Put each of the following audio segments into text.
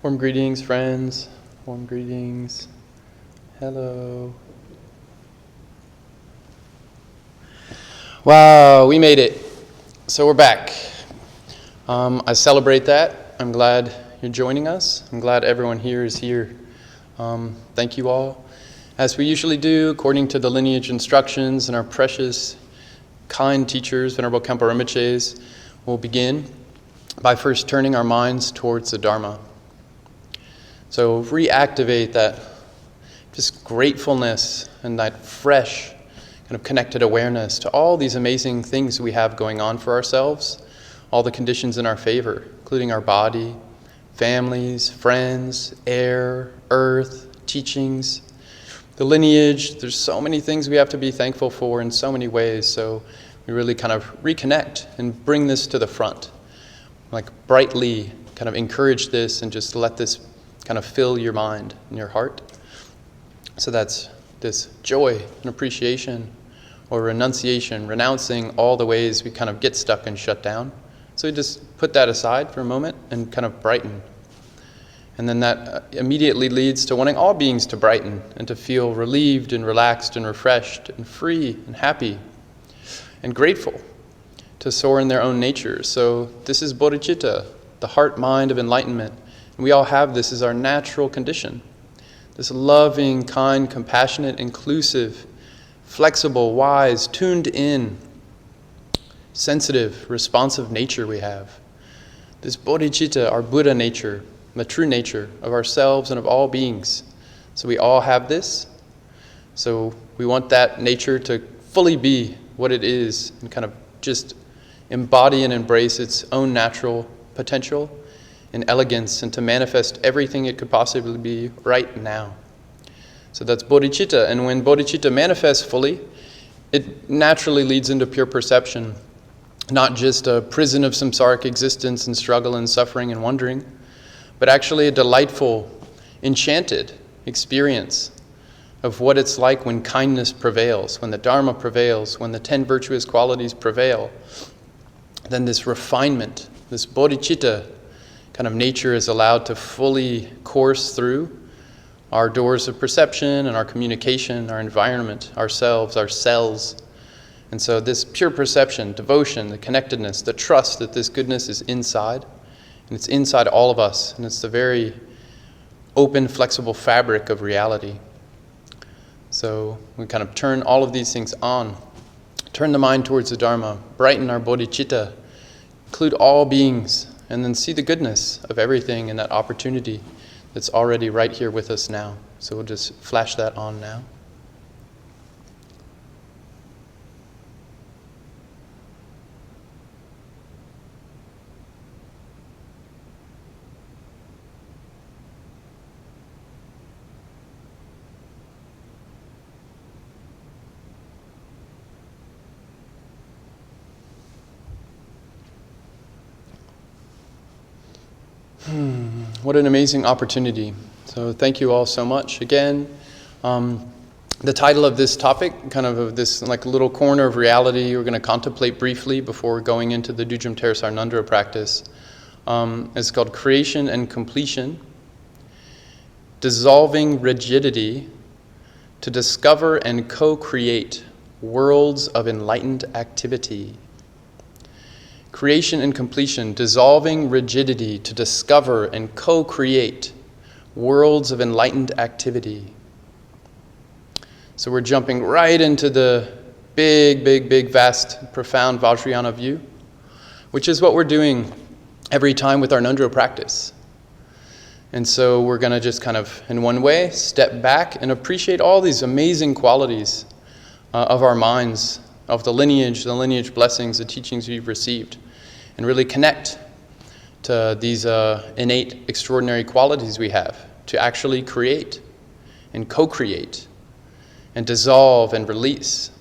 Warm greetings, friends. Warm greetings. Hello. Wow, we made it. So we're back. I celebrate that. I'm glad you're joining us. I'm glad everyone here is here. Thank you all. As we usually do, according to the lineage instructions and our precious, kind teachers, Venerable Khenpo Rinpoches, we'll begin by first turning our minds towards the Dharma. So reactivate that just gratefulness and that fresh kind of connected awareness to all these amazing things we have going on for ourselves, all the conditions in our favor, including our body, families, friends, air, earth, teachings, the lineage. There's so many things we have to be thankful for in so many ways. So we really kind of reconnect and bring this to the front, like brightly kind of encourage this and just let this kind of fill your mind and your heart. So that's this joy and appreciation or renunciation, renouncing all the ways we kind of get stuck and shut down. So we just put that aside for a moment and kind of brighten. And then that immediately leads to wanting all beings to brighten and to feel relieved and relaxed and refreshed and free and happy and grateful to soar in their own nature. So this is bodhichitta, the heart mind of enlightenment. And we all have this as our natural condition. This loving, kind, compassionate, inclusive, flexible, wise, tuned in, sensitive, responsive nature we have. This bodhichitta, our Buddha nature, the true nature of ourselves and of all beings. So we all have this. So we want that nature to fully be what it is and kind of just embody and embrace its own natural potential and elegance and to manifest everything it could possibly be right now. So that's bodhicitta. And when bodhicitta manifests fully, it naturally leads into pure perception, not just a prison of samsaric existence and struggle and suffering and wandering, but actually a delightful, enchanted experience of what it's like when kindness prevails, when the Dharma prevails, when the 10 virtuous qualities prevail. Then this refinement, this bodhicitta kind of nature is allowed to fully course through our doors of perception and our communication, our environment, ourselves, our cells. And so this pure perception, devotion, the connectedness, the trust that this goodness is inside, and it's inside all of us, and it's the very open, flexible fabric of reality. So we kind of turn all of these things on, turn the mind towards the Dharma, brighten our bodhicitta, include all beings, and then see the goodness of everything in that opportunity that's already right here with us now. So we'll just flash that on now. What an amazing opportunity. So thank you all so much. Again, the title of this topic, kind of this like little corner of reality we're going to contemplate briefly before going into the Dudjom Tersar Ngondro practice, is called Creation and Completion, Dissolving Rigidity to Discover and Co-Create Worlds of Enlightened Activity. Creation and completion, dissolving rigidity to discover and co-create worlds of enlightened activity. So we're jumping right into the big, vast, profound Vajrayana view, which is what we're doing every time with our Ngondro practice. And so we're going to just kind of, in one way, step back and appreciate all these amazing qualities of our minds, of the lineage blessings, the teachings we've received, and really connect to these innate, extraordinary qualities we have to actually create and co-create and dissolve and release.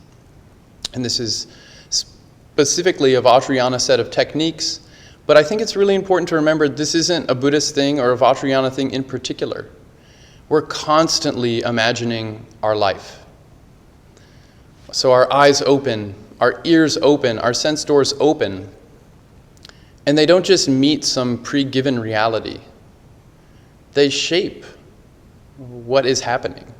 And this is specifically a Vajrayana set of techniques, but I think it's really important to remember this isn't a Buddhist thing or a Vajrayana thing in particular. We're constantly imagining our life. So our eyes open, our ears open, our sense doors open, and they don't just meet some pre-given reality. they shape what is happening.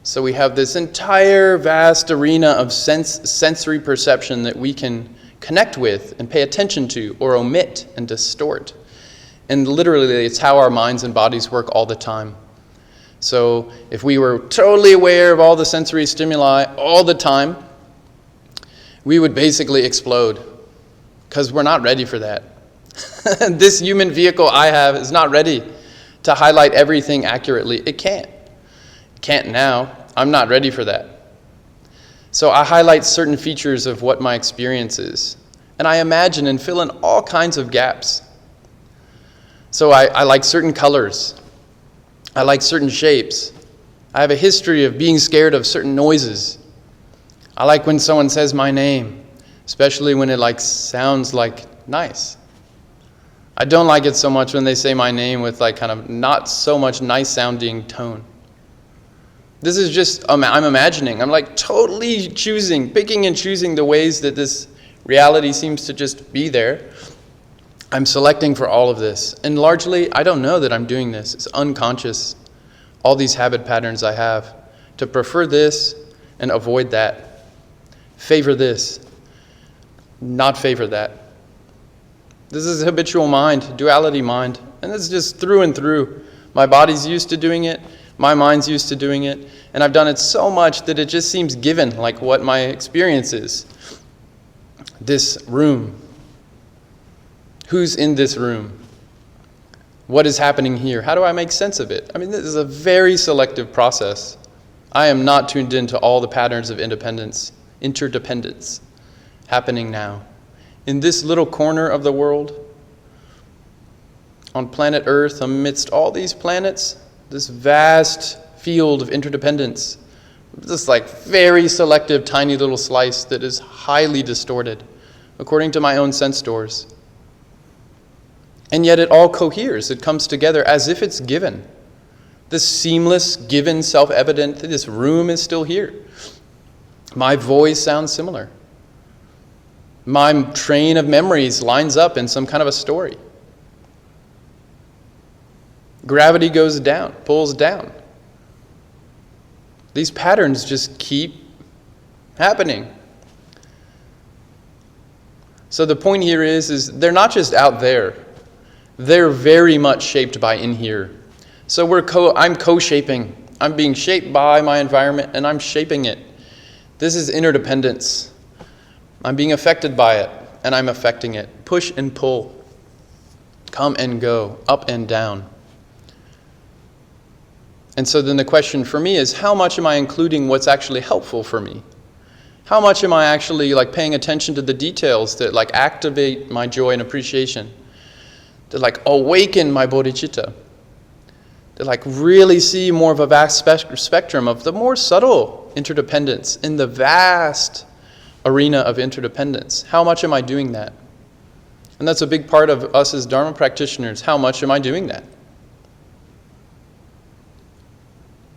So we have this entire vast arena of sensory perception that we can connect with and pay attention to, or omit and distort. And literally, it's how our minds and bodies work all the time. So if we were totally aware of all the sensory stimuli all the time, we would basically explode, because we're not ready for that. This human vehicle I have is not ready to highlight everything accurately. It can't. It can't now. I'm not ready for that. So I highlight certain features of what my experience is, and I imagine and fill in all kinds of gaps. So I like certain colors. I like certain shapes. I have a history of being scared of certain noises. I like when someone says my name, especially when it sounds nice. I don't like it so much when they say my name with kind of not so much nice sounding tone. This is just, I'm imagining. I'm totally picking and choosing the ways that this reality seems to just be there. I'm selecting for all of this. And largely, I don't know that I'm doing this. It's unconscious. All these habit patterns I have to prefer this and avoid that. Favor this, not favor that. This is habitual mind, duality mind. And it's just through and through. My body's used to doing it. My mind's used to doing it. And I've done it so much that it just seems given, what my experience is. This room. Who's in this room? What is happening here? How do I make sense of it? This is a very selective process. I am not tuned into all the patterns of interdependence happening now. In this little corner of the world, on planet Earth, amidst all these planets, this vast field of interdependence, this very selective tiny little slice that is highly distorted, according to my own sense doors. And yet it all coheres. It comes together as if it's given. This seamless, given, self-evident, this room is still here. My voice sounds similar. My train of memories lines up in some kind of a story. Gravity goes down, pulls down. These patterns just keep happening. So the point here is they're not just out there. They're very much shaped by in here. So I'm co-shaping. I'm being shaped by my environment, and I'm shaping it. This is interdependence. I'm being affected by it, and I'm affecting it. Push and pull. Come and go. Up and down. And so then the question for me is, how much am I including what's actually helpful for me? How much am I actually paying attention to the details that activate my joy and appreciation? To awaken my bodhichitta. To really see more of a vast spectrum of the more subtle interdependence in the vast arena of interdependence. How much am I doing that? And that's a big part of us as Dharma practitioners. How much am I doing that?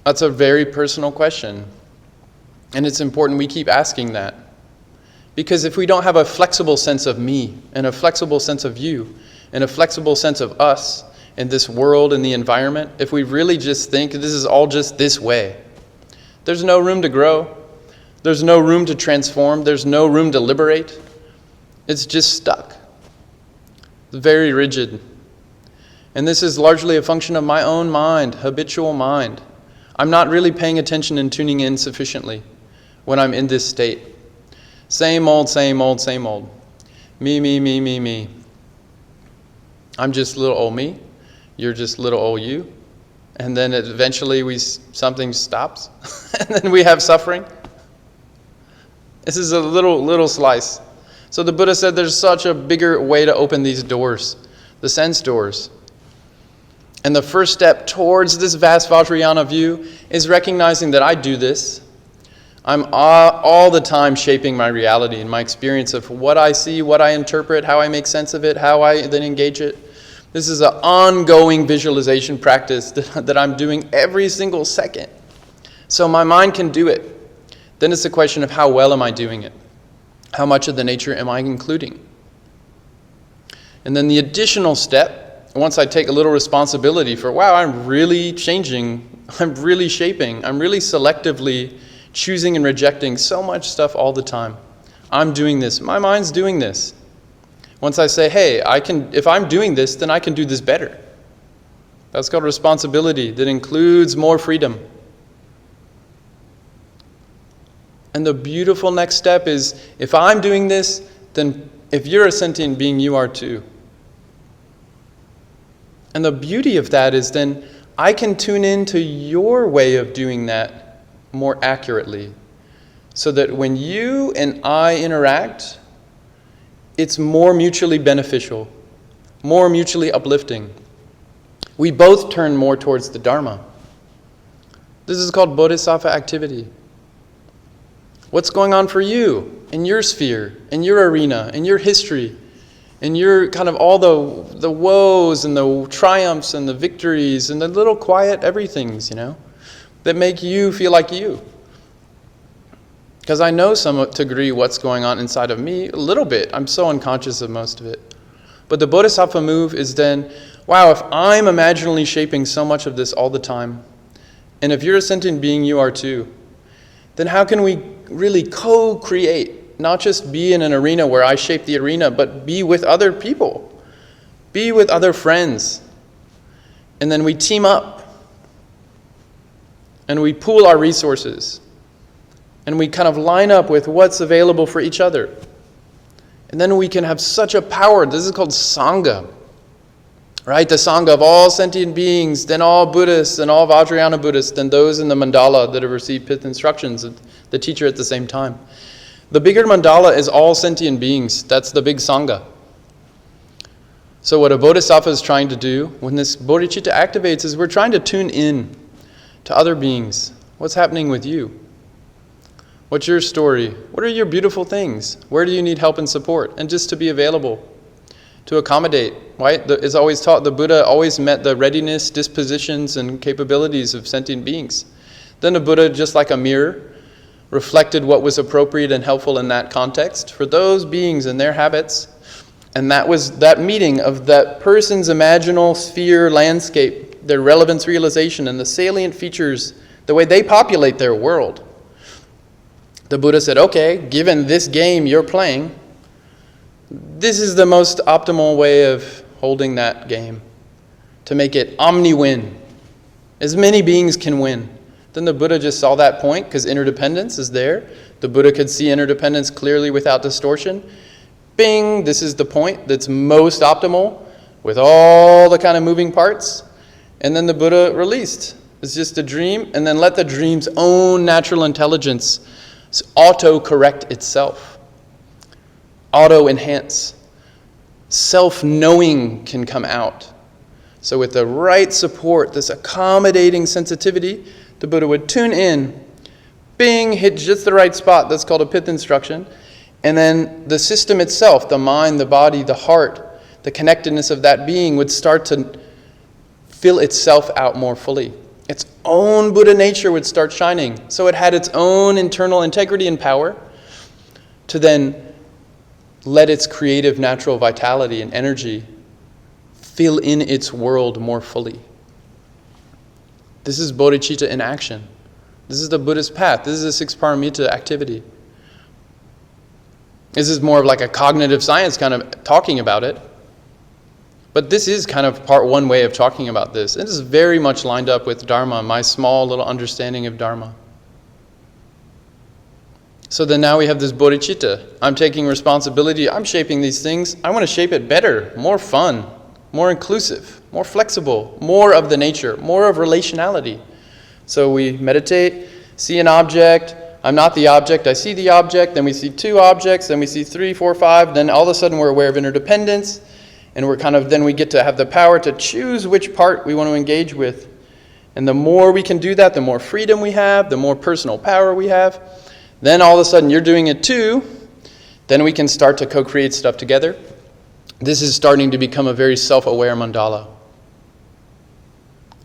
That's a very personal question. And it's important we keep asking that. Because if we don't have a flexible sense of me, and a flexible sense of you, and a flexible sense of us in this world and the environment, if we really just think this is all just this way, there's no room to grow. There's no room to transform. There's no room to liberate. It's just stuck. It's very rigid. And this is largely a function of my own mind, habitual mind. I'm not really paying attention and tuning in sufficiently when I'm in this state. Same old, same old, same old. Me, me, me, me, me. I'm just little old me. You're just little old you. And then eventually something stops. And then we have suffering. This is a little slice. So the Buddha said there's such a bigger way to open these doors, the sense doors. And the first step towards this vast Vajrayana view is recognizing that I do this. I'm all the time shaping my reality and my experience of what I see, what I interpret, how I make sense of it, how I then engage it. This is an ongoing visualization practice that I'm doing every single second. So my mind can do it. Then it's a question of how well am I doing it? How much of the nature am I including? And then the additional step, once I take a little responsibility for, wow, I'm really changing, I'm really shaping, I'm really selectively choosing and rejecting so much stuff all the time. I'm doing this. My mind's doing this. Once I say, hey, if I'm doing this, then I can do this better. That's called responsibility. That includes more freedom. And the beautiful next step is, if I'm doing this, then if you're a sentient being, you are too. And the beauty of that is then I can tune into your way of doing that more accurately. So that when you and I interact, it's more mutually beneficial, more mutually uplifting. We both turn more towards the Dharma. This is called bodhisattva activity. What's going on for you in your sphere, in your arena, in your history, in your kind of all the woes and the triumphs and the victories and the little quiet everythings, that make you feel like you. Because I know some degree what's going on inside of me, a little bit. I'm so unconscious of most of it. But the bodhisattva move is then, wow, if I'm imaginally shaping so much of this all the time, and if you're a sentient being, you are too, then how can we really co-create, not just be in an arena where I shape the arena, but be with other people, be with other friends, and then we team up, and we pool our resources, and we kind of line up with what's available for each other. And then we can have such a power. This is called Sangha. Right? The Sangha of all sentient beings, then all Buddhists, and all Vajrayana Buddhists, then those in the mandala that have received pith instructions, the teacher at the same time. The bigger mandala is all sentient beings. That's the big Sangha. So what a bodhisattva is trying to do, when this bodhichitta activates, is we're trying to tune in to other beings. What's happening with you? What's your story? What are your beautiful things? Where do you need help and support? And just to be available, to accommodate, right? It's always taught, the Buddha always met the readiness, dispositions, and capabilities of sentient beings. Then the Buddha, just like a mirror, reflected what was appropriate and helpful in that context for those beings and their habits. And that was that meeting of that person's imaginal sphere landscape, their relevance realization, and the salient features, the way they populate their world. The Buddha said, okay, given this game you're playing, this is the most optimal way of holding that game, to make it omni-win. As many beings can win. Then the Buddha just saw that point, because interdependence is there. The Buddha could see interdependence clearly without distortion. Bing, this is the point that's most optimal, with all the kind of moving parts. And then the Buddha released. It's just a dream, and then let the dream's own natural intelligence auto-correct itself, auto-enhance. Self-knowing can come out. So with the right support, this accommodating sensitivity, the Buddha would tune in, bing, hit just the right spot. That's called a pith instruction. And then the system itself, the mind, the body, the heart, the connectedness of that being would start to fill itself out more fully. Its own Buddha nature would start shining. So it had its own internal integrity and power to then let its creative natural vitality and energy fill in its world more fully. This is bodhicitta in action. This is the Buddhist path. This is a six paramita activity. This is more of like a cognitive science kind of talking about it. But this is kind of part one way of talking about this. It is very much lined up with Dharma, my small little understanding of Dharma. So then now we have this bodhicitta. I'm taking responsibility. I'm shaping these things. I want to shape it better, more fun, more inclusive, more flexible, more of the nature, more of relationality. So we meditate, see an object. I'm not the object. I see the object. Then we see two objects. Then we see 3, 4, 5. Then all of a sudden we're aware of interdependence. And then we get to have the power to choose which part we want to engage with. And the more we can do that, the more freedom we have, the more personal power we have. Then all of a sudden you're doing it too. Then we can start to co-create stuff together. This is starting to become a very self-aware mandala.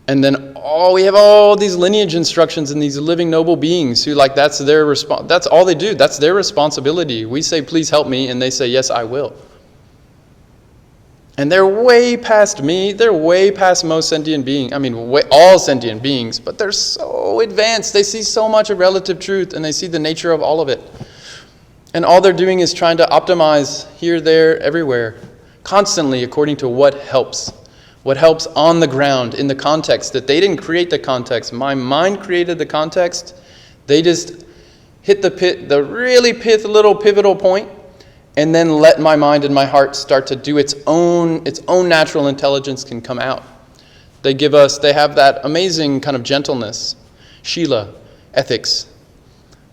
And then we have all these lineage instructions and these living noble beings who that's that's all they do. That's their responsibility. We say, please help me, and they say, yes, I will. And they're way past me. They're way past most sentient beings. I mean, all sentient beings. But they're so advanced. They see so much of relative truth, and they see the nature of all of it. And all they're doing is trying to optimize here, there, everywhere, constantly according to what helps. What helps on the ground, in the context, that they didn't create the context. My mind created the context. They just hit the really little pivotal point, and then let my mind and my heart start to do its own natural intelligence can come out. They have that amazing kind of gentleness, shila, ethics,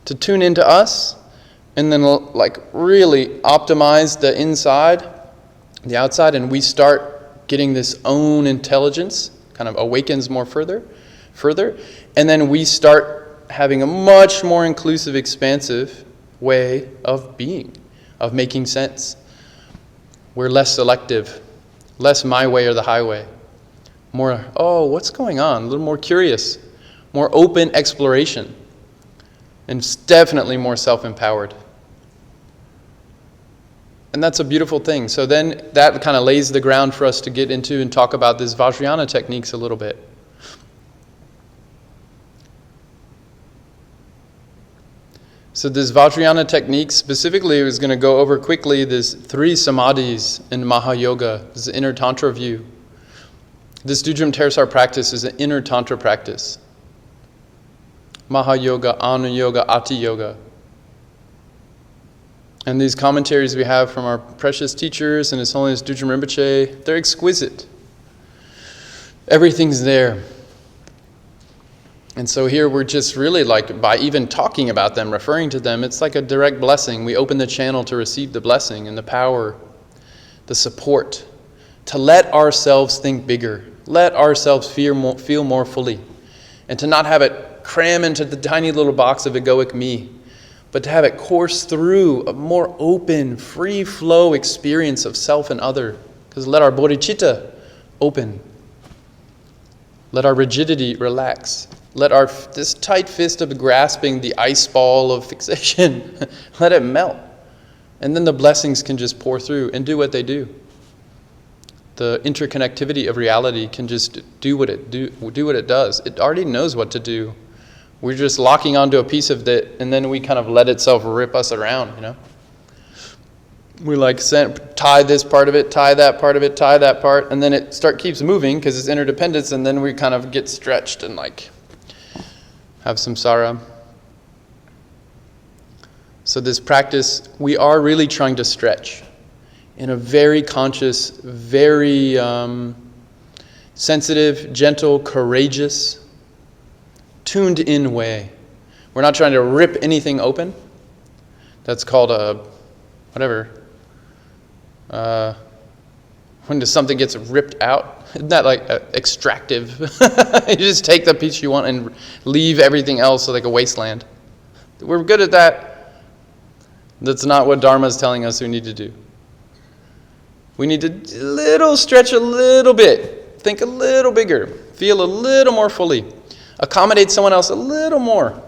to tune into us, and then like really optimize the inside, the outside, and we start getting this own intelligence, kind of awakens more further, and then we start having a much more inclusive, expansive way of being, of making sense. We're less selective, less my way or the highway. More, what's going on? A little more curious, more open exploration, and definitely more self-empowered. And that's a beautiful thing. So then that kind of lays the ground for us to get into and talk about this Vajrayana techniques a little bit. So this Vajrayana technique specifically is going to go over quickly this 3 Samadhis in Mahayoga. This is the Inner Tantra view. This Dudjom Tersar practice is an inner Tantra practice. Mahayoga, Anuyoga, Ati Yoga. And these commentaries we have from our precious teachers and His Holiness Dudjom Rinpoche, they're exquisite. Everything's there. And so here we're just really like, by even talking about them, referring to them, it's like a direct blessing. We open the channel to receive the blessing and the power, the support, to let ourselves think bigger, let ourselves feel more fully, and to not have it cram into the tiny little box of egoic me, but to have it course through a more open, free flow experience of self and other. Because let our bodhichitta open. Let our rigidity relax. Let this tight fist of grasping the ice ball of fixation, let it melt. And then the blessings can just pour through and do what they do. The interconnectivity of reality can just do what it does. It already knows what to do. We're just locking onto a piece of it, and then we kind of let itself rip us around, you know? We like tie this part of it, tie that part of it, tie that part, and then it keeps moving because it's interdependence, and then we kind of get stretched and like have samsara. So this practice, we are really trying to stretch in a very conscious, very sensitive, gentle, courageous, tuned in way. We're not trying to rip anything open. That's called when something gets ripped out. Isn't that like extractive? You just take the piece you want and leave everything else like a wasteland. We're good at that. That's not what Dharma is telling us we need to do. We need to stretch a little bit, think a little bigger, feel a little more fully, accommodate someone else a little more.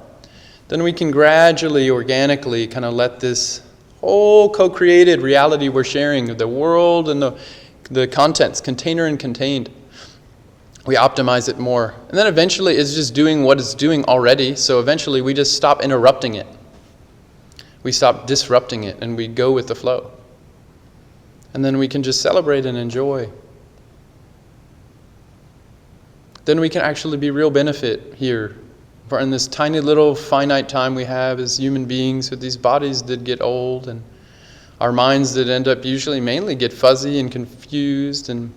Then we can gradually, organically kind of let this whole co-created reality we're sharing, the world and the contents, container and contained, we optimize it more. And then eventually it's just doing what it's doing already, so eventually we just stop interrupting it. We stop disrupting it and we go with the flow. And then we can just celebrate and enjoy. Then we can actually be real benefit here. For in this tiny little finite time we have as human beings with these bodies that get old and our minds that end up usually mainly get fuzzy and confused. And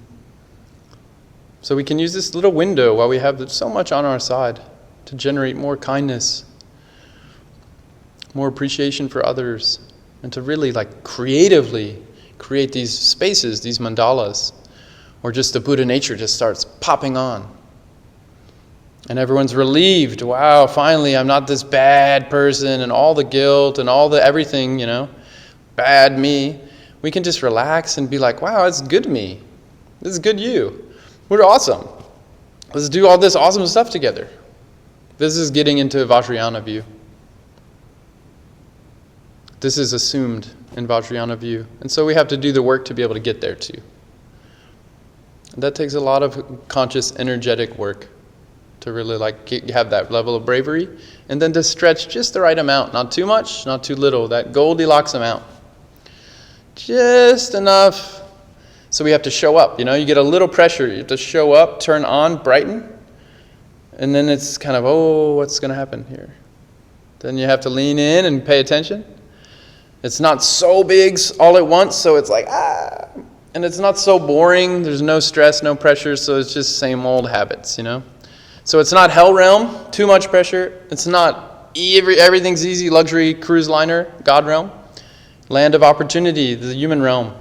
so we can use this little window while we have so much on our side to generate more kindness, more appreciation for others, and to really like creatively create these spaces, these mandalas, where just the Buddha nature just starts popping on. And everyone's relieved. Wow, finally I'm not this bad person and all the guilt and all the everything, bad me. We can just relax and be like, wow, it's good me. This is good you. We're awesome. Let's do all this awesome stuff together. This is getting into a Vajrayana view. This is assumed in Vajrayana view. And so we have to do the work to be able to get there too. That takes a lot of conscious, energetic work to really have that level of bravery, and then to stretch just the right amount, not too much, not too little, that Goldilocks amount. Just enough. So we have to show up, you get a little pressure. You have to show up, turn on, brighten, and then it's kind of, what's going to happen here? Then you have to lean in and pay attention. It's not so big all at once, so it's like, and it's not so boring. There's no stress, no pressure, so it's just same old habits, So it's not hell realm, too much pressure. It's not everything's easy, luxury, cruise liner, God realm. Land of opportunity, the human realm.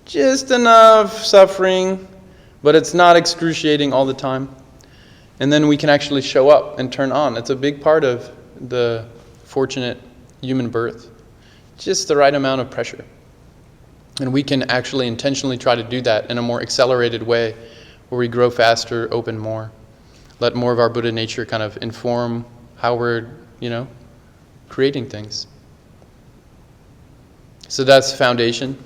Just enough suffering, but it's not excruciating all the time. And then we can actually show up and turn on. It's a big part of the fortunate human birth. Just the right amount of pressure. And we can actually intentionally try to do that in a more accelerated way, where we grow faster, open more. Let more of our Buddha nature kind of inform how we're, creating things. So that's foundation.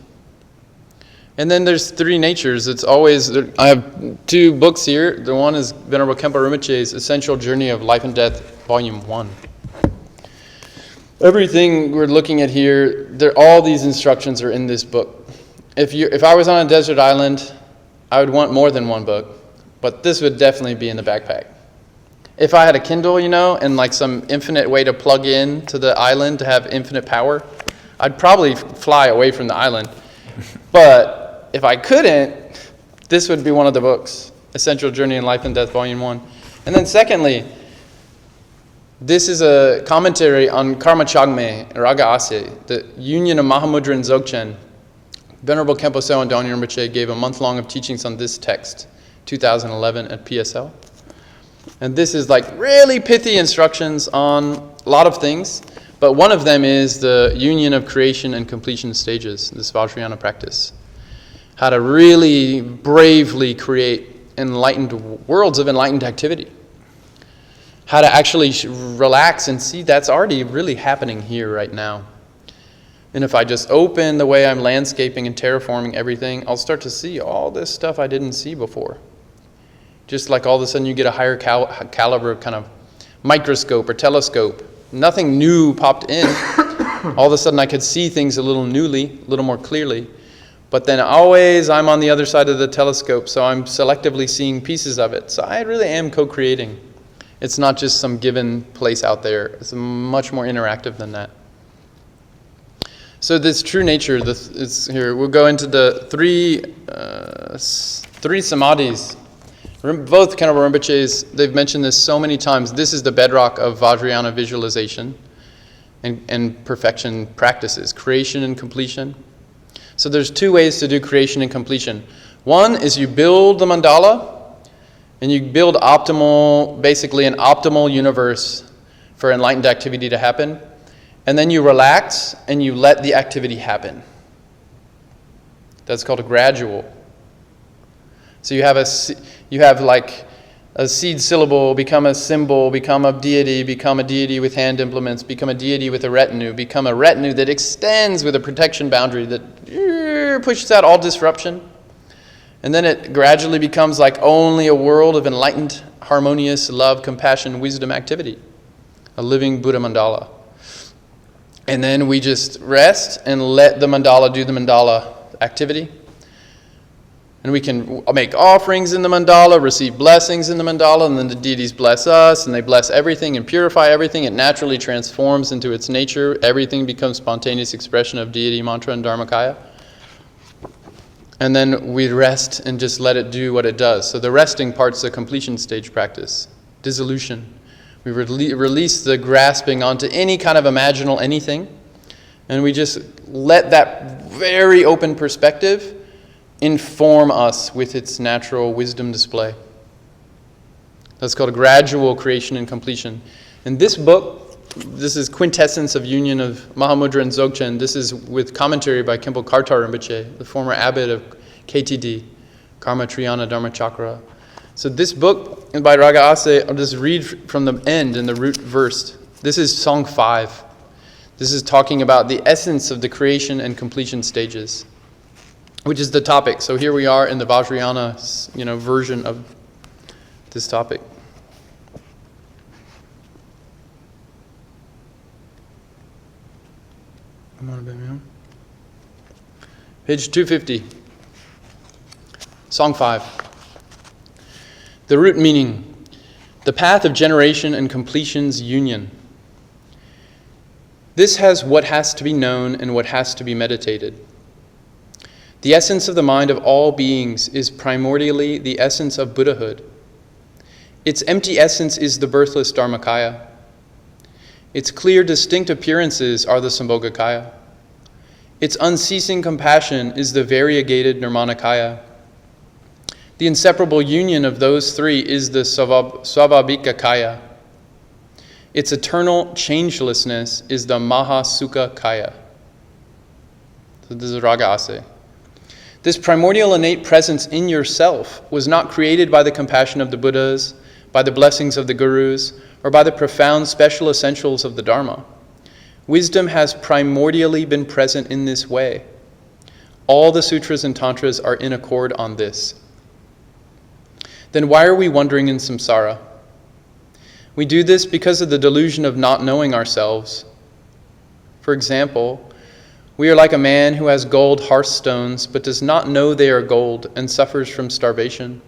And then there's three natures. It's always, I have two books here. The one is Venerable Khenpo Rinpoche's Essential Journey of Life and Death, Volume 1. Everything we're looking at here, all these instructions are in this book. If I was on a desert island, I would want more than one book, but this would definitely be in the backpack. If I had a Kindle, and some infinite way to plug in to the island to have infinite power, I'd probably fly away from the island. But if I couldn't, this would be one of the books, Essential Journey in Life and Death, Volume 1. And then secondly, this is a commentary on Karma Chagme, Raga Ase, the union of Mahamudra and Dzogchen. Venerable Khenpo Sewan Dongyen Rinpoche gave a month-long of teachings on this text, 2011 at PSL. And this is really pithy instructions on a lot of things, but one of them is the union of creation and completion stages, this Vajrayana practice. How to really bravely create enlightened worlds of enlightened activity. How to actually relax and see that's already really happening here right now. And if I just open the way I'm landscaping and terraforming everything, I'll start to see all this stuff I didn't see before. Just like all of a sudden you get a higher caliber kind of microscope or telescope. Nothing new popped in. All of a sudden I could see things a little more clearly. But then always I'm on the other side of the telescope, so I'm selectively seeing pieces of it. So I really am co-creating. It's not just some given place out there. It's much more interactive than that. So this true nature, is here. We'll go into the three Samadhis. Both kind of Rinpoches, they've mentioned this so many times. This is the bedrock of Vajrayana visualization and perfection practices, creation and completion. So there's two ways to do creation and completion. One is you build the mandala, and you build basically an optimal universe for enlightened activity to happen. And then you relax and you let the activity happen. That's called a gradual. So you have a seed syllable, become a symbol, become a deity with hand implements, become a deity with a retinue, become a retinue that extends with a protection boundary that pushes out all disruption. And then it gradually becomes only a world of enlightened, harmonious love, compassion, wisdom activity. A living Buddha mandala. And then we just rest and let the mandala do the mandala activity. And we can make offerings in the mandala, receive blessings in the mandala, and then the deities bless us, and they bless everything and purify everything. It naturally transforms into its nature. Everything becomes spontaneous expression of deity, mantra, and dharmakaya. And then we rest and just let it do what it does. So the resting part's the completion stage practice. Dissolution. We release the grasping onto any kind of imaginal anything. And we just let that very open perspective inform us with its natural wisdom display. That's called a gradual creation and completion. In this book, this is quintessence of union of Mahamudra and Dzogchen. This is with commentary by Khenpo Kartar Rinpoche, the former abbot of KTD, Karma Triyana Dharma Chakra. So this book by Raga Ase, I'll just read from the end in the root verse. This is Song 5. This is talking about the essence of the creation and completion stages. which is the topic. So here we are in the Vajrayana, version of this topic. Page 250. Song 5. The root meaning. The path of generation and completion's union. This has what has to be known and what has to be meditated. The essence of the mind of all beings is primordially the essence of Buddhahood. Its empty essence is the birthless Dharmakaya. Its clear, distinct appearances are the Sambhogakaya. Its unceasing compassion is the variegated Nirmanakaya. The inseparable union of those three is the Svabhavika-kaya. Its eternal changelessness is the Mahasukha-kaya. So this is Raga Ase. This primordial innate presence in yourself was not created by the compassion of the Buddhas, by the blessings of the Gurus, or by the profound special essentials of the Dharma. Wisdom has primordially been present in this way. All the sutras and tantras are in accord on this. Then why are we wandering in samsara? We do this because of the delusion of not knowing ourselves. For example, we are like a man who has gold hearthstones but does not know they are gold and suffers from starvation.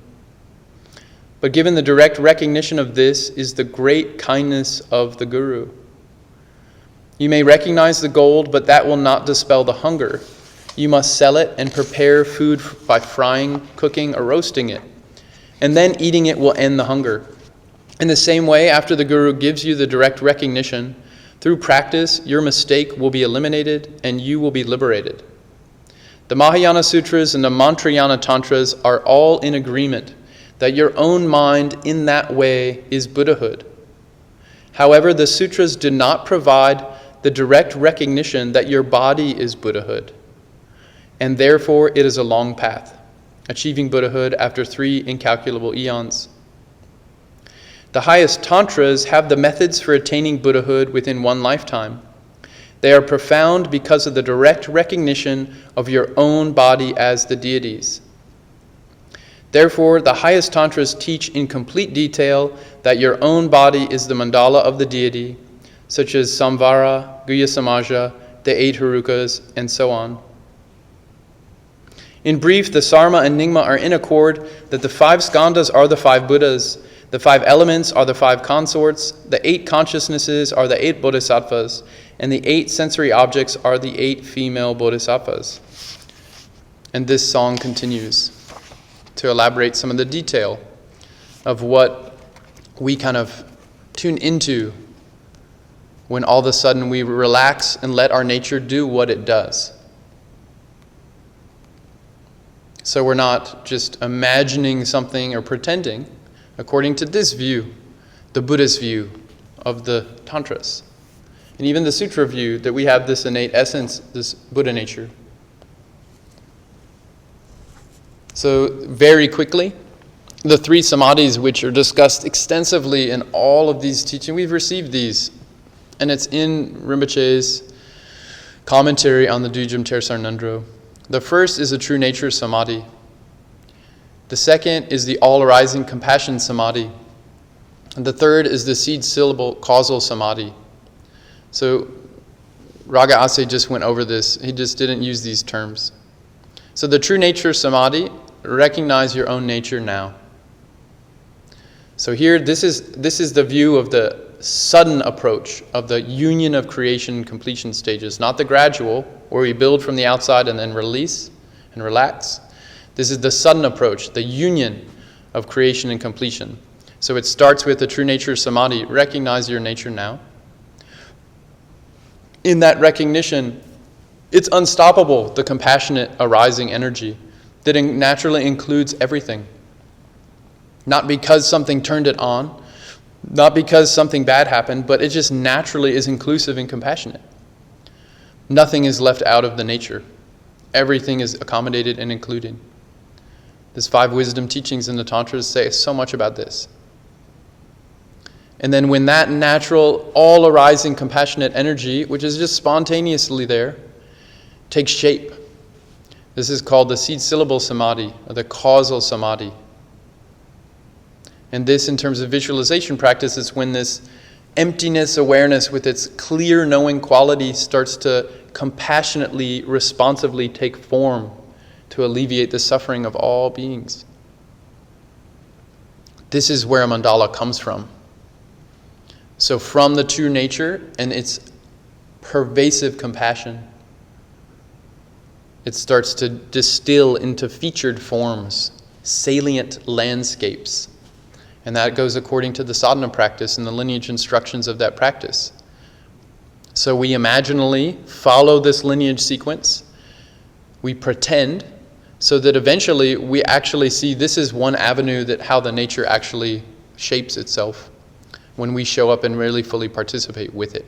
But given the direct recognition of this is the great kindness of the Guru. You may recognize the gold, but that will not dispel the hunger. You must sell it and prepare food by frying, cooking, or roasting it. And then eating it will end the hunger. In the same way, after the Guru gives you the direct recognition, through practice, your mistake will be eliminated and you will be liberated. The Mahayana Sutras and the Mantrayana Tantras are all in agreement that your own mind in that way is Buddhahood. However, the sutras do not provide the direct recognition that your body is Buddhahood, and therefore it is a long path, achieving Buddhahood after 3 incalculable eons. The highest tantras have the methods for attaining Buddhahood within one lifetime. They are profound because of the direct recognition of your own body as the deities. Therefore, the highest tantras teach in complete detail that your own body is the mandala of the deity, such as Samvara, Guhya Samaja, the 8 Harukas, and so on. In brief, the Sarma and Nyingma are in accord that the 5 skandhas are the 5 Buddhas, the 5 elements are the 5 consorts, the 8 consciousnesses are the 8 bodhisattvas, and the 8 sensory objects are the 8 female bodhisattvas. And this song continues to elaborate some of the detail of what we kind of tune into when all of a sudden we relax and let our nature do what it does. So we're not just imagining something or pretending, according to this view, the Buddhist view of the Tantras, and even the Sutra view that we have this innate essence, this Buddha nature. So very quickly, the 3 Samadhis which are discussed extensively in all of these teachings, we've received these, and it's in Rinpoche's commentary on the Dudjom Tersar Ngondro. The first is the true nature Samadhi. The second is the all-arising compassion Samadhi. And the third is the seed syllable causal Samadhi. So Raga Ase just went over this. He just didn't use these terms. So the true nature Samadhi, recognize your own nature now. So here, this is the view of the sudden approach of the union of creation and completion stages, not the gradual, where we build from the outside and then release and relax. This is the sudden approach, the union of creation and completion. So it starts with the true nature Samadhi, recognize your nature now. In that recognition, it's unstoppable, the compassionate arising energy that naturally includes everything. Not because something turned it on, not because something bad happened, but it just naturally is inclusive and compassionate. Nothing is left out of the nature. Everything is accommodated and included. These 5 wisdom teachings in the Tantras say so much about this. And then when that natural, all-arising compassionate energy, which is just spontaneously there, takes shape, This is called the seed syllable samadhi, or the causal samadhi. And this, in terms of visualization practice, is when this emptiness awareness with its clear knowing quality starts to compassionately, responsively take form to alleviate the suffering of all beings. This is where a mandala comes from. So from the true nature and its pervasive compassion, it starts to distill into featured forms, salient landscapes. And that goes according to the sadhana practice and the lineage instructions of that practice. So we imaginally follow this lineage sequence. We pretend, so that eventually we actually see this is one avenue that how the nature actually shapes itself when we show up and really fully participate with it.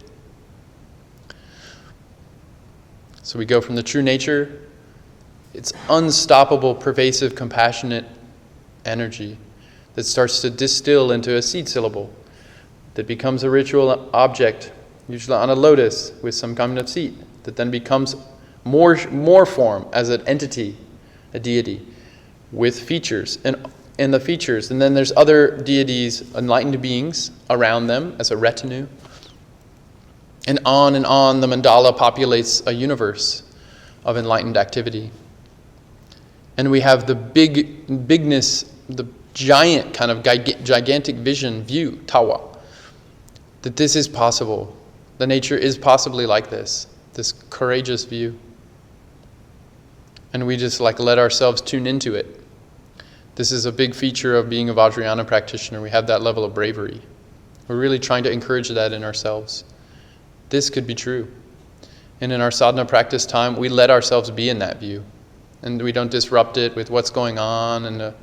So we go from the true nature, its unstoppable, pervasive, compassionate energy that starts to distill into a seed syllable that becomes a ritual object, usually on a lotus with some kind of seed, that then becomes more form as an entity, a deity, with features and the features. And then there's other deities, enlightened beings around them as a retinue. And on the mandala populates a universe of enlightened activity. And we have the bigness, the giant kind of gigantic view, tawa, that this is possible. The nature is possibly like this courageous view. And we just let ourselves tune into it. This is a big feature of being a Vajrayana practitioner. We have that level of bravery. We're really trying to encourage that in ourselves. This could be true. And in our sadhana practice time, we let ourselves be in that view. And we don't disrupt it with what's going on and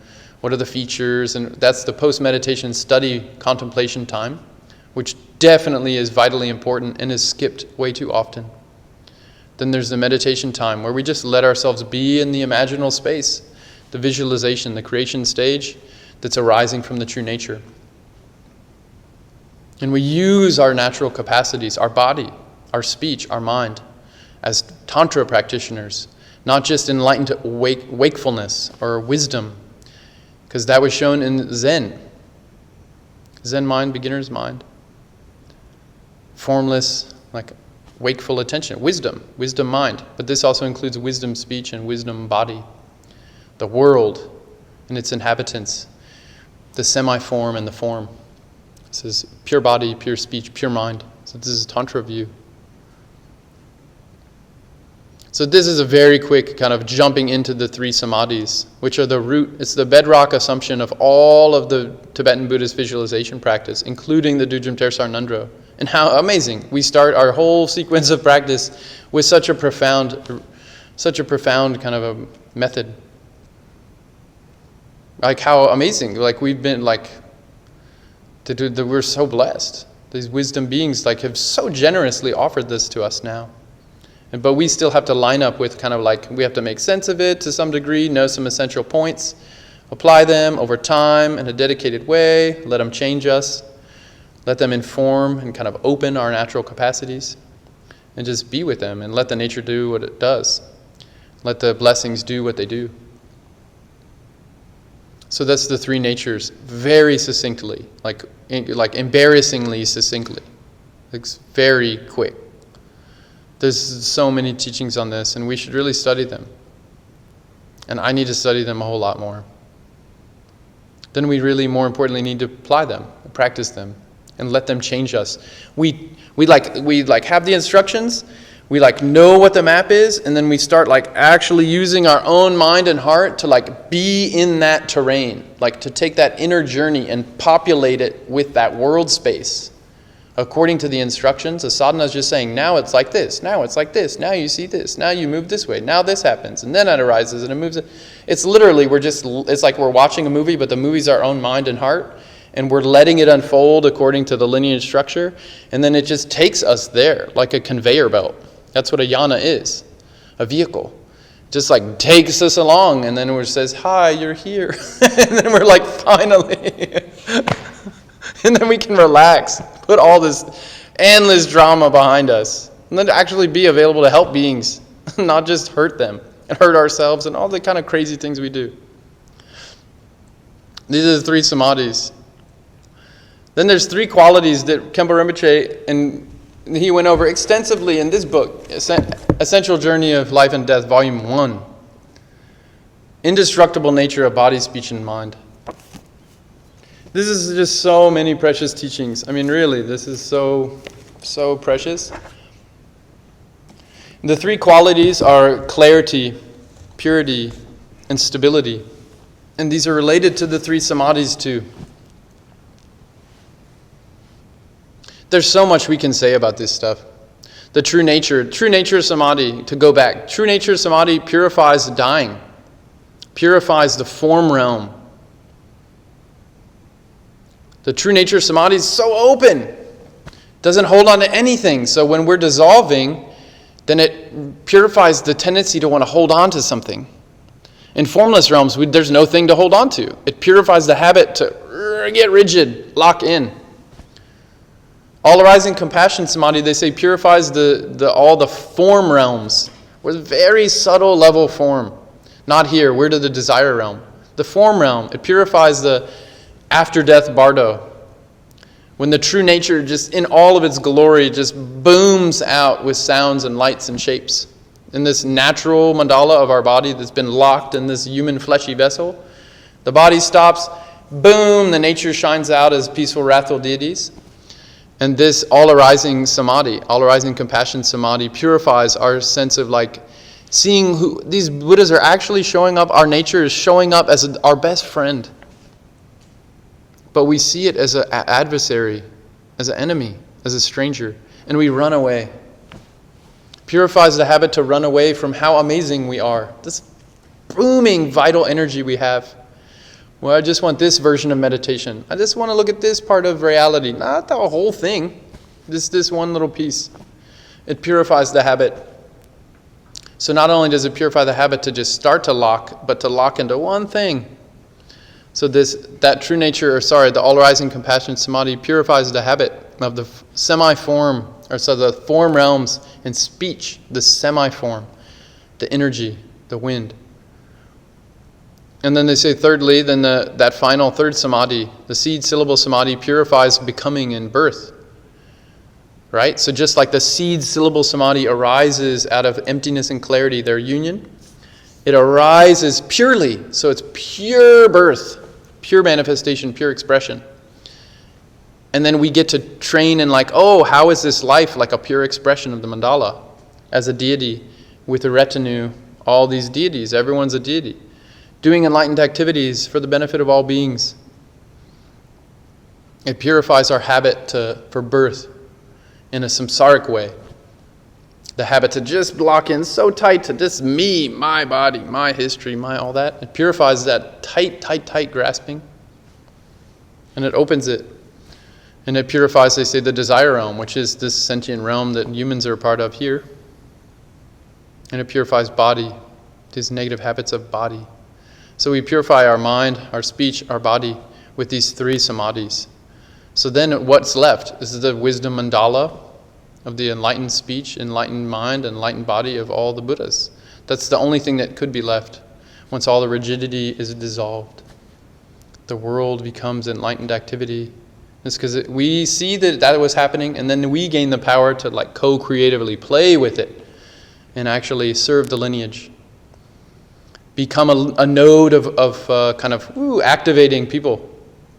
what are the features. And that's the post-meditation study contemplation time, which definitely is vitally important and is skipped way too often. Then there's the meditation time where we just let ourselves be in the imaginal space, the visualization, the creation stage that's arising from the true nature. And we use our natural capacities, our body, our speech, our mind, as Tantra practitioners, not just enlightened wakefulness or wisdom, because that was shown in Zen. Zen mind, beginner's mind. Formless, wakeful attention, wisdom mind. But this also includes wisdom speech and wisdom body. The world and its inhabitants, the semi-form and the form. This is pure body, pure speech, pure mind. So this is a Tantra view. So this is a very quick kind of jumping into the three samadhis, which are the root, it's the bedrock assumption of all of the Tibetan Buddhist visualization practice, including the Dudjom, Tersar, Ngondro. And how amazing. We start our whole sequence of practice with such a profound kind of a method. How amazing. We've been we're so blessed. These wisdom beings have so generously offered this to us now. But we still have to line up with we have to make sense of it to some degree, know some essential points, apply them over time in a dedicated way, let them change us, let them inform and kind of open our natural capacities, and just be with them and let the nature do what it does. Let the blessings do what they do. So that's the three natures, very succinctly, embarrassingly succinctly. It's very quick. There's so many teachings on this, and we should really study them. And I need to study them a whole lot more. Then we really, more importantly, need to apply them, practice them, and let them change us. We have the instructions, we know what the map is, and then we start actually using our own mind and heart to be in that terrain, to take that inner journey and populate it with that world space. According to the instructions, the sadhana is just saying, now it's like this, now it's like this, now you see this, now you move this way, now this happens, and then it arises and it moves. It's literally, it's like we're watching a movie, but the movie's our own mind and heart, and we're letting it unfold according to the lineage structure, and then it just takes us there, like a conveyor belt. That's what a yana is, a vehicle. Just takes us along, and then it says, hi, you're here. And then we're finally. And then we can relax, put all this endless drama behind us, and then actually be available to help beings, not just hurt them and hurt ourselves and all the kind of crazy things we do. These are the 3 samadhis. Then there's 3 qualities that Khenpo Rinpoche, and he went over extensively in this book, Essential Journey of Life and Death, Volume 1. Indestructible nature of body, speech, and mind. This is just so many precious teachings. I mean, really, this is so precious. The 3 qualities are clarity, purity, and stability. And these are related to the 3 samadhis too. There's so much we can say about this stuff. The true nature of samadhi, to go back, true nature of samadhi purifies the dying, purifies the form realm. The true nature of samadhi is so open, doesn't hold on to anything. So when we're dissolving, then it purifies the tendency to want to hold on to something. In formless realms, there's no thing to hold on to. It purifies the habit to get rigid, lock in. All arising compassion samadhi, they say, purifies all the form realms. With very subtle level form. Not here, we're to the desire realm. The form realm, it purifies the after-death bardo. When the true nature, just in all of its glory, just booms out with sounds and lights and shapes. In this natural mandala of our body that's been locked in this human fleshy vessel, the body stops, boom, the nature shines out as peaceful, wrathful deities. And this all-arising samadhi, all-arising compassion samadhi, purifies our sense of seeing who these Buddhas are actually showing up. Our nature is showing up as our best friend. But we see it as an adversary, as an enemy, as a stranger, and we run away. Purifies the habit to run away from how amazing we are. This booming vital energy we have. Well, I just want this version of meditation. I just want to look at this part of reality, not the whole thing. This one little piece. It purifies the habit. So not only does it purify the habit to just start to lock, but to lock into one thing. So the all-arising compassion samadhi purifies the habit of the semi-form, the form realms in speech, the semi-form, the energy, the wind. And then they say thirdly, then that final third samadhi, the seed syllable samadhi, purifies becoming and birth. Right? So just like the seed syllable samadhi arises out of emptiness and clarity, their union, it arises purely. So it's pure birth, pure manifestation, pure expression. And then we get to train in how is this life like a pure expression of the mandala as a deity with a retinue, all these deities, everyone's a deity. Doing enlightened activities for the benefit of all beings. It purifies our habit for birth in a samsaric way. The habit to just lock in so tight to just me, my body, my history, my all that. It purifies that tight grasping. And it opens it. And it purifies, they say, the desire realm, which is this sentient realm that humans are a part of here. And it purifies body, these negative habits of body. So we purify our mind, our speech, our body with these 3 samadhis. So then what's left is the wisdom mandala of the enlightened speech, enlightened mind, enlightened body of all the Buddhas. That's the only thing that could be left once all the rigidity is dissolved. The world becomes enlightened activity. It's because we see that was happening, and then we gain the power to co-creatively play with it and actually serve the lineage. Become a node of activating people,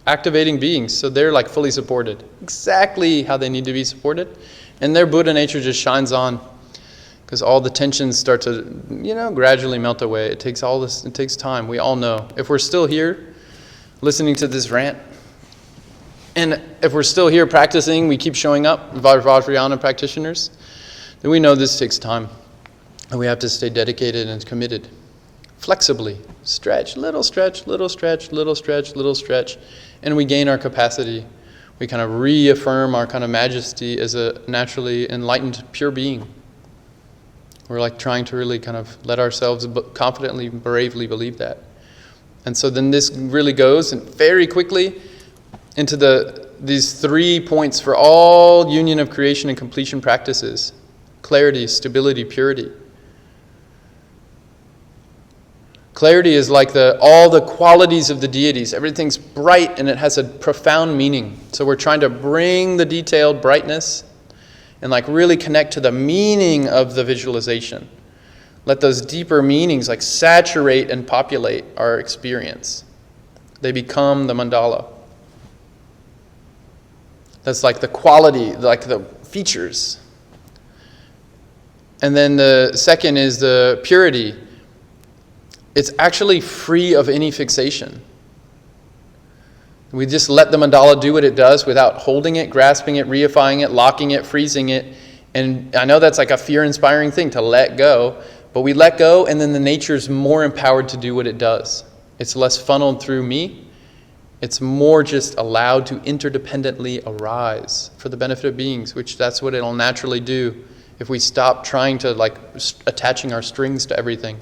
activating beings, so they're fully supported, exactly how they need to be supported, and their Buddha nature just shines on, because all the tensions start to, gradually melt away. It takes time. We all know. If we're still here, listening to this rant, and if we're still here practicing, we keep showing up, Vajrayana practitioners, then we know this takes time, and we have to stay dedicated and committed. Flexibly, little stretch, and we gain our capacity. We kind of reaffirm our kind of majesty as a naturally enlightened, pure being. We're trying to really kind of let ourselves confidently, bravely believe that. And so then this really goes, and very quickly, into these 3 points for all union of creation and completion practices: clarity, stability, purity. Clarity is like all the qualities of the deities. Everything's bright and it has a profound meaning. So we're trying to bring the detailed brightness and like really connect to the meaning of the visualization. Let those deeper meanings like saturate and populate our experience. They become the mandala. That's like the quality, like the features. And then the second is the purity. It's actually free of any fixation. We just let the mandala do what it does without holding it, grasping it, reifying it, locking it, freezing it. And I know that's like a fear-inspiring thing to let go, but we let go and then the nature's more empowered to do what it does. It's less funneled through me. It's more just allowed to interdependently arise for the benefit of beings, which that's what it'll naturally do if we stop trying to like attaching our strings to everything.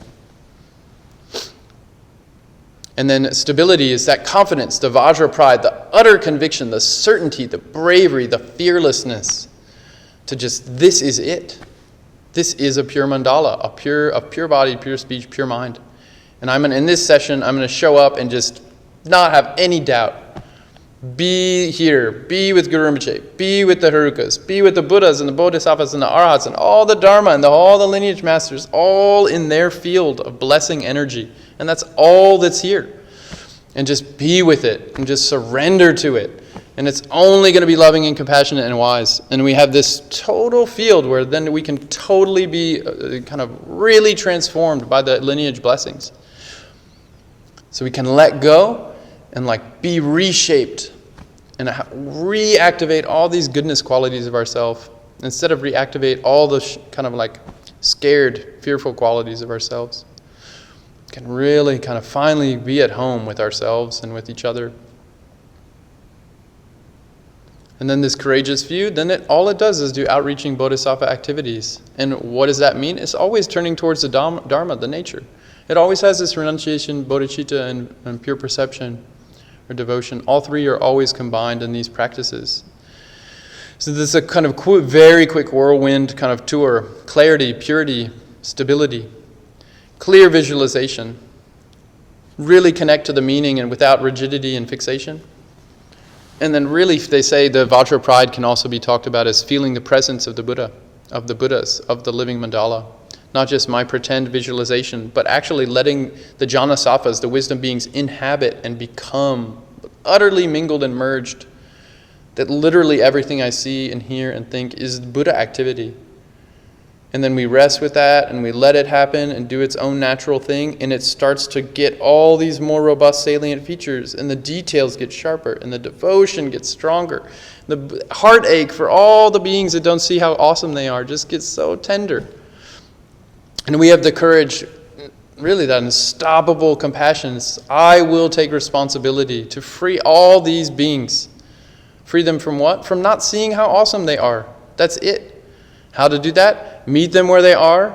And then stability is that confidence, the Vajra pride, the utter conviction, the certainty, the bravery, the fearlessness to just, this is it. This is a pure mandala, a pure body, pure speech, pure mind. And in this session, I'm going to show up and just not have any doubt. Be here, be with Guru Rinpoche, be with the Harukas, be with the Buddhas and the Bodhisattvas and the Arhats and all the Dharma and all the lineage masters, all in their field of blessing energy. And that's all that's here. And just be with it and just surrender to it. And it's only going to be loving and compassionate and wise. And we have this total field where then we can totally be kind of really transformed by the lineage blessings. So we can let go and like be reshaped and reactivate all these goodness qualities of ourselves instead of reactivate all the kind of like scared, fearful qualities of ourselves. Can really kind of finally be at home with ourselves and with each other. And then this courageous view, then all it does is do outreaching bodhisattva activities. And what does that mean? It's always turning towards the Dharma, the nature. It always has this renunciation, bodhicitta, and pure perception or devotion. All three are always combined in these practices. So this is a kind of very quick whirlwind kind of tour. Clarity, purity, stability. Clear visualization. Really connect to the meaning and without rigidity and fixation. And then really, they say the Vajra pride can also be talked about as feeling the presence of the Buddha, of the Buddhas, of the living mandala. Not just my pretend visualization, but actually letting the jnana-sattvas, the wisdom beings, inhabit and become utterly mingled and merged. That literally everything I see and hear and think is Buddha activity. And then we rest with that and we let it happen and do its own natural thing, and it starts to get all these more robust salient features, and the details get sharper and the devotion gets stronger. The heartache for all the beings that don't see how awesome they are just gets so tender. And we have the courage, really that unstoppable compassion. I will take responsibility to free all these beings. Free them from what? From not seeing how awesome they are. That's it. How to do that? Meet them where they are,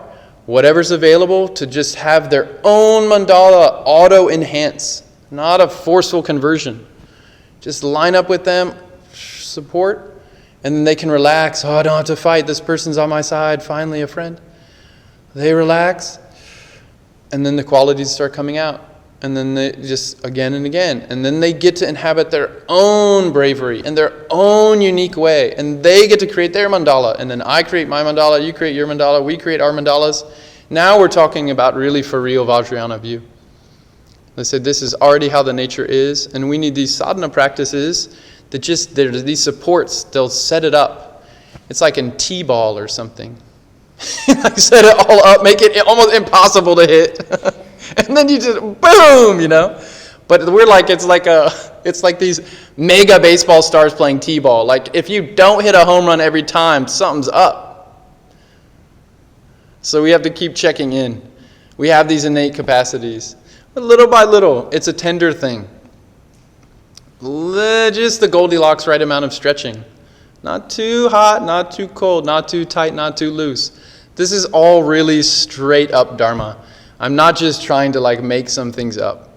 whatever's available, to just have their own mandala auto-enhance, not a forceful conversion. Just line up with them, support, and then they can relax. Oh, I don't have to fight. This person's on my side. Finally, a friend. They relax, and then the qualities start coming out. And then they just again and again. And then they get to inhabit their own bravery in their own unique way. And they get to create their mandala. And then I create my mandala, you create your mandala, we create our mandalas. Now we're talking about really for real Vajrayana view. They said this is already how the nature is. And we need these sadhana practices that just, there's these supports, they'll set it up. It's like in T-ball or something. Like set it all up, make it almost impossible to hit. And then you just boom, you know. But we're like it's like these mega baseball stars playing T-ball. Like if you don't hit a home run every time, something's up. So we have to keep checking in. We have these innate capacities. But little by little, it's a tender thing. Just the Goldilocks right amount of stretching. Not too hot, not too cold, not too tight, not too loose. This is all really straight up Dharma. I'm not just trying to like make some things up.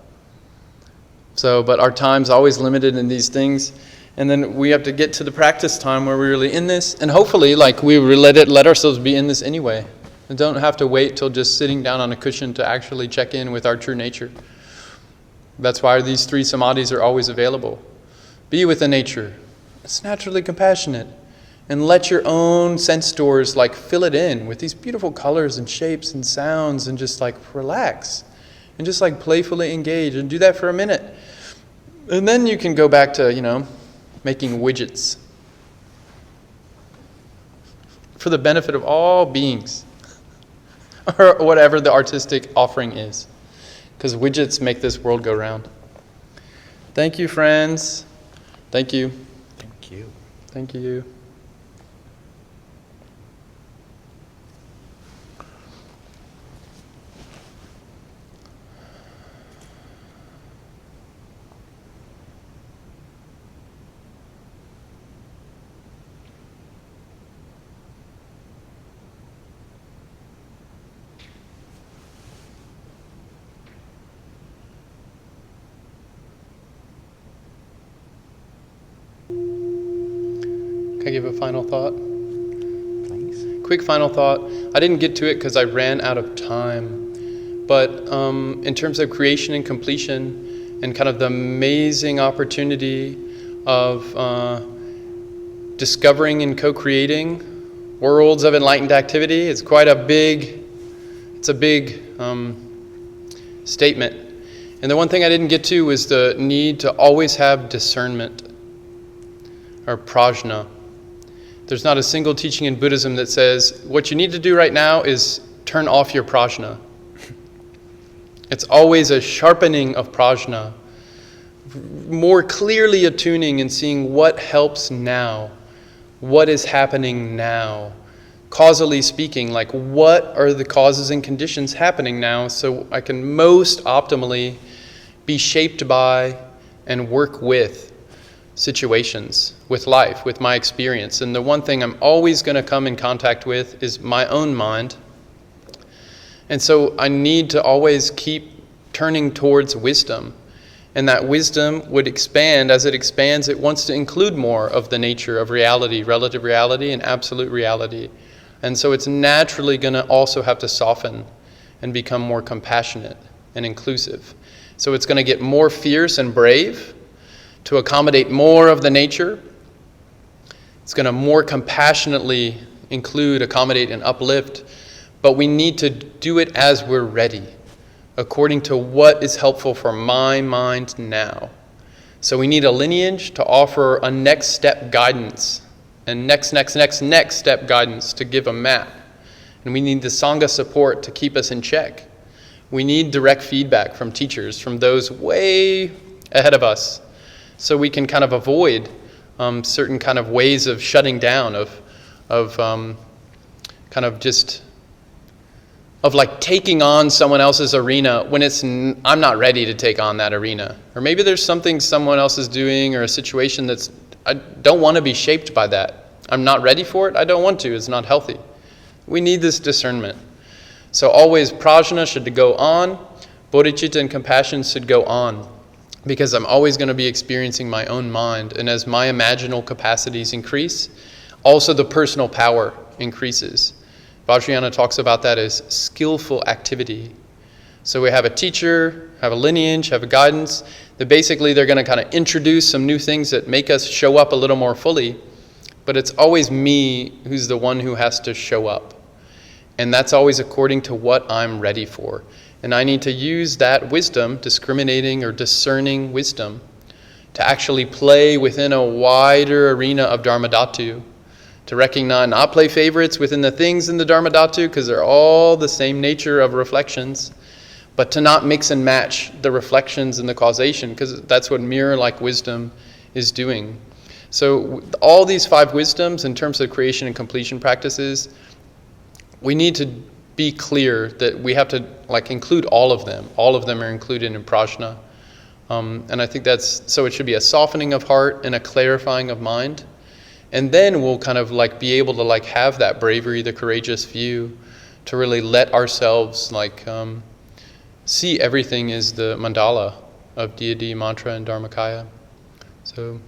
So, but our time's always limited in these things. And then we have to get to the practice time where we're really in this. And hopefully like we let ourselves be in this anyway. and don't have to wait till just sitting down on a cushion to actually check in with our true nature. That's why these 3 samadhis are always available. Be with the nature. It's naturally compassionate. And let your own sense doors like fill it in with these beautiful colors and shapes and sounds, and just like relax and just like playfully engage, and do that for a minute. And then you can go back to, making widgets for the benefit of all beings, or whatever the artistic offering is, because widgets make this world go round. Thank you, friends. Thank you. Thank you. Thank you. Can I give a final thought? Please. Quick final thought. I didn't get to it because I ran out of time. But in terms of creation and completion, and kind of the amazing opportunity of discovering and co-creating worlds of enlightened activity, it's a big statement. And the one thing I didn't get to was the need to always have discernment, or prajna. There's not a single teaching in Buddhism that says, what you need to do right now is turn off your prajna. It's always a sharpening of prajna, more clearly attuning and seeing what helps now, what is happening now. Causally speaking, like what are the causes and conditions happening now, so I can most optimally be shaped by and work with situations, with life, with my experience. And the one thing I'm always going to come in contact with is my own mind. And so I need to always keep turning towards wisdom. And that wisdom would expand. As it expands, it wants to include more of the nature of reality, relative reality, and absolute reality. And so it's naturally going to also have to soften and become more compassionate and inclusive. So it's going to get more fierce and brave to accommodate more of the nature. It's going to more compassionately include, accommodate, and uplift. But we need to do it as we're ready, according to what is helpful for my mind now. So we need a lineage to offer a next step guidance, and next step guidance to give a map. And we need the Sangha support to keep us in check. We need direct feedback from teachers, from those way ahead of us, so we can kind of avoid certain kind of ways of shutting down, of like taking on someone else's arena when I'm not ready to take on that arena. Or maybe there's something someone else is doing, or a situation I don't want to be shaped by that. I'm not ready for it. I don't want to. It's not healthy. We need this discernment. So always prajna should go on. Bodhichitta and compassion should go on. Because I'm always going to be experiencing my own mind. And as my imaginal capacities increase, also the personal power increases. Vajrayana talks about that as skillful activity. So we have a teacher, have a lineage, have a guidance. That basically they're going to kind of introduce some new things that make us show up a little more fully. But it's always me who's the one who has to show up. And that's always according to what I'm ready for. And I need to use that wisdom, discriminating or discerning wisdom, to actually play within a wider arena of Dharmadhatu, to recognize, not play favorites within the things in the Dharmadhatu, because they're all the same nature of reflections, but to not mix and match the reflections and the causation, because that's what mirror-like wisdom is doing. So all these 5 wisdoms, in terms of creation and completion practices, we need to be clear that we have to include all of them. All of them are included in prajna. And I think so it should be a softening of heart and a clarifying of mind. And then we'll kind of be able to have that bravery, the courageous view, to really let ourselves see everything as the mandala of deity, mantra, and dharmakaya. So